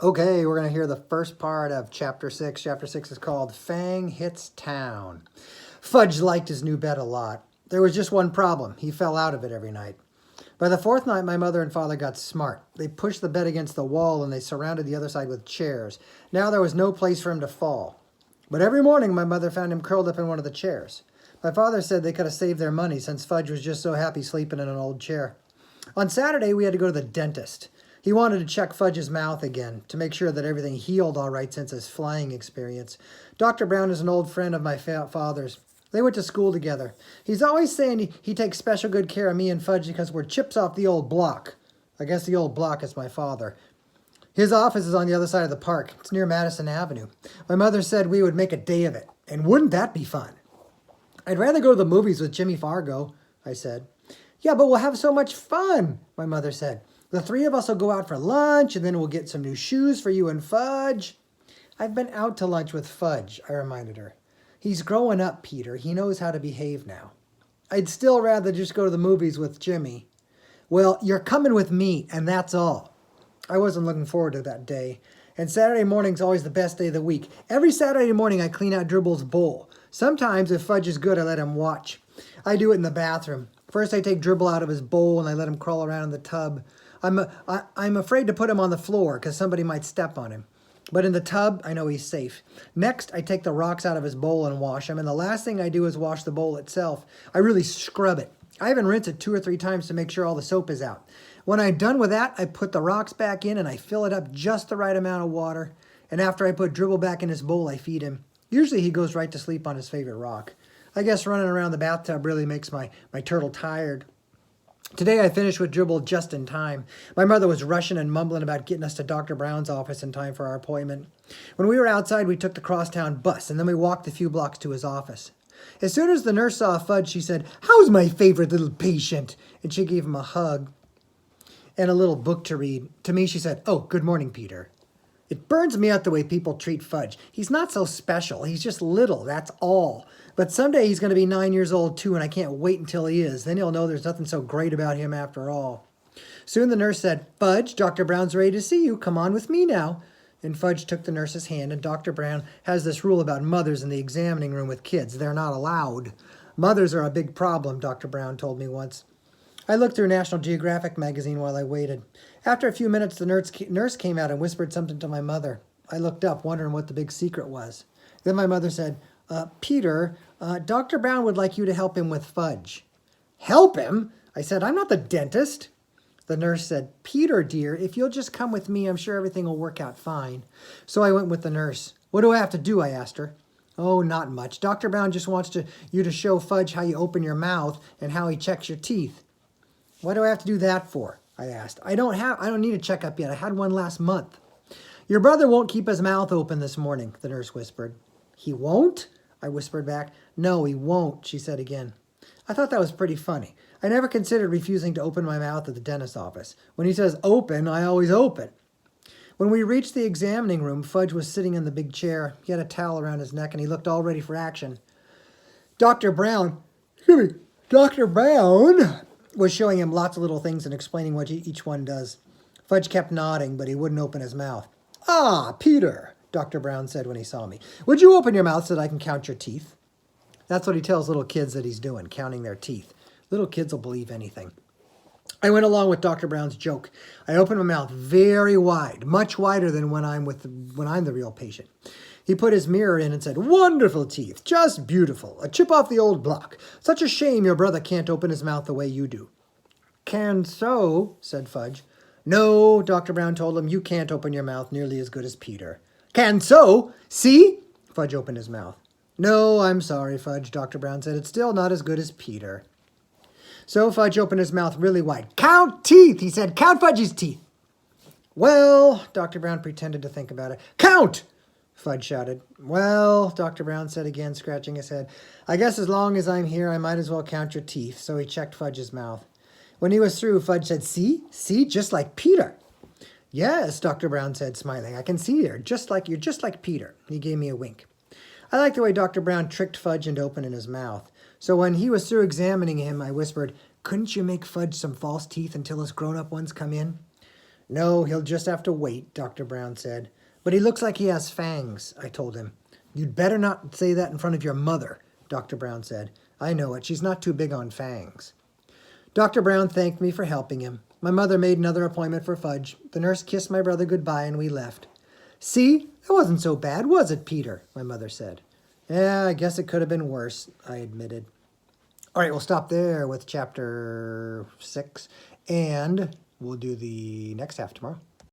Okay, we're going to hear the first part of Chapter 6. Chapter 6 is called Fang Hits Town. Fudge liked his new bed a lot. There was just one problem. He fell out of it every night. By the fourth night, my mother and father got smart. They pushed the bed against the wall and they surrounded the other side with chairs. Now there was no place for him to fall. But every morning, my mother found him curled up in one of the chairs. My father said they could have saved their money since Fudge was just so happy sleeping in an old chair. On Saturday, we had to go to the dentist. He wanted to check Fudge's mouth again to make sure that everything healed all right since his flying experience. Dr. Brown is an old friend of my father's. They went to school together. He's always saying he takes special good care of me and Fudge because we're chips off the old block. I guess the old block is my father. His office is on the other side of the park. It's near Madison Avenue. My mother said we would make a day of it. And wouldn't that be fun? I'd rather go to the movies with Jimmy Fargo, I said. Yeah, but we'll have so much fun, my mother said. The three of us will go out for lunch, and then we'll get some new shoes for you and Fudge. I've been out to lunch with Fudge, I reminded her. He's growing up, Peter. He knows how to behave now. I'd still rather just go to the movies with Jimmy. Well, you're coming with me, and that's all. I wasn't looking forward to that day. And Saturday morning's always the best day of the week. Every Saturday morning, I clean out Dribble's bowl. Sometimes, if Fudge is good, I let him watch. I do it in the bathroom. First, I take Dribble out of his bowl, and I let him crawl around in the tub. I'm afraid to put him on the floor because somebody might step on him. But in the tub, I know he's safe. Next, I take the rocks out of his bowl and wash him. And the last thing I do is wash the bowl itself. I really scrub it. I even rinse it 2 or 3 times to make sure all the soap is out. When I'm done with that, I put the rocks back in and I fill it up just the right amount of water. And after I put Dribble back in his bowl, I feed him. Usually he goes right to sleep on his favorite rock. I guess running around the bathtub really makes my turtle tired. Today I finished with Dribble just in time. My mother was rushing and mumbling about getting us to Dr. Brown's office in time for our appointment. When we were outside, we took the crosstown bus, and then we walked a few blocks to his office. As soon as the nurse saw Fudge, she said, "How's my favorite little patient?" And she gave him a hug and a little book to read. To me, she said, "Oh, good morning, Peter." It burns me out the way people treat Fudge. He's not so special. He's just little, that's all. But someday he's going to be 9 years old too, and I can't wait until he is. Then he'll know there's nothing so great about him after all. Soon the nurse said, "Fudge, Dr. Brown's ready to see you. Come on with me now." And Fudge took the nurse's hand, and Dr. Brown has this rule about mothers in the examining room with kids. They're not allowed. Mothers are a big problem, Dr. Brown told me once. I looked through National Geographic magazine while I waited. After a few minutes, the nurse came out and whispered something to my mother. I looked up, wondering what the big secret was. Then my mother said, Peter, Dr. Brown would like you to help him with Fudge." "Help him?" I said, "I'm not the dentist." The nurse said, "Peter, dear, if you'll just come with me, I'm sure everything will work out fine." So I went with the nurse. "What do I have to do?" I asked her. "Oh, not much. Dr. Brown just wants you to show Fudge how you open your mouth and how he checks your teeth." "What do I have to do that for?" I asked. I don't need a checkup yet. I had one last month." "Your brother won't keep his mouth open this morning," the nurse whispered. "He won't?" I whispered back. "No, he won't," she said again. I thought that was pretty funny. I never considered refusing to open my mouth at the dentist's office. When he says open, I always open. When we reached the examining room, Fudge was sitting in the big chair. He had a towel around his neck and he looked all ready for action. Dr. Brown was showing him lots of little things and explaining what each one does. Fudge kept nodding, but he wouldn't open his mouth. "Ah, Peter," Dr. Brown said when he saw me. "Would you open your mouth so that I can count your teeth?" That's what he tells little kids that he's doing, counting their teeth. Little kids will believe anything. I went along with Dr. Brown's joke. I opened my mouth very wide, much wider than when I'm the real patient. He put his mirror in and said, "Wonderful teeth, just beautiful, a chip off the old block. Such a shame your brother can't open his mouth the way you do." "Can so," said Fudge. "No," Dr. Brown told him, "you can't open your mouth nearly as good as Peter." "Can so? See?" Fudge opened his mouth. "No, I'm sorry, Fudge," Dr. Brown said. "It's still not as good as Peter." So Fudge opened his mouth really wide. "Count teeth," he said. "Count Fudge's teeth." "Well," Dr. Brown pretended to think about it. "Count!" Fudge shouted. "Well," Dr. Brown said again, scratching his head, "I guess as long as I'm here, I might as well count your teeth." So he checked Fudge's mouth. When he was through, Fudge said, "See? See? Just like Peter." "Yes," Dr. Brown said, smiling. "I can see you're just like Peter." He gave me a wink. I liked the way Dr. Brown tricked Fudge into opening his mouth. So when he was through examining him, I whispered, "Couldn't you make Fudge some false teeth until his grown-up ones come in?" No, he'll just have to wait, Dr. Brown said. But he looks like he has fangs, I told him. You'd better not say that in front of your mother, Dr. Brown said. I know it. She's not too big on fangs. Dr. Brown thanked me for helping him. My mother made another appointment for Fudge. The nurse kissed my brother goodbye and we left. See, that wasn't so bad, was it, Peter? My mother said. Yeah, I guess it could have been worse, I admitted. All right, we'll stop there with chapter 6, and we'll do the next half tomorrow.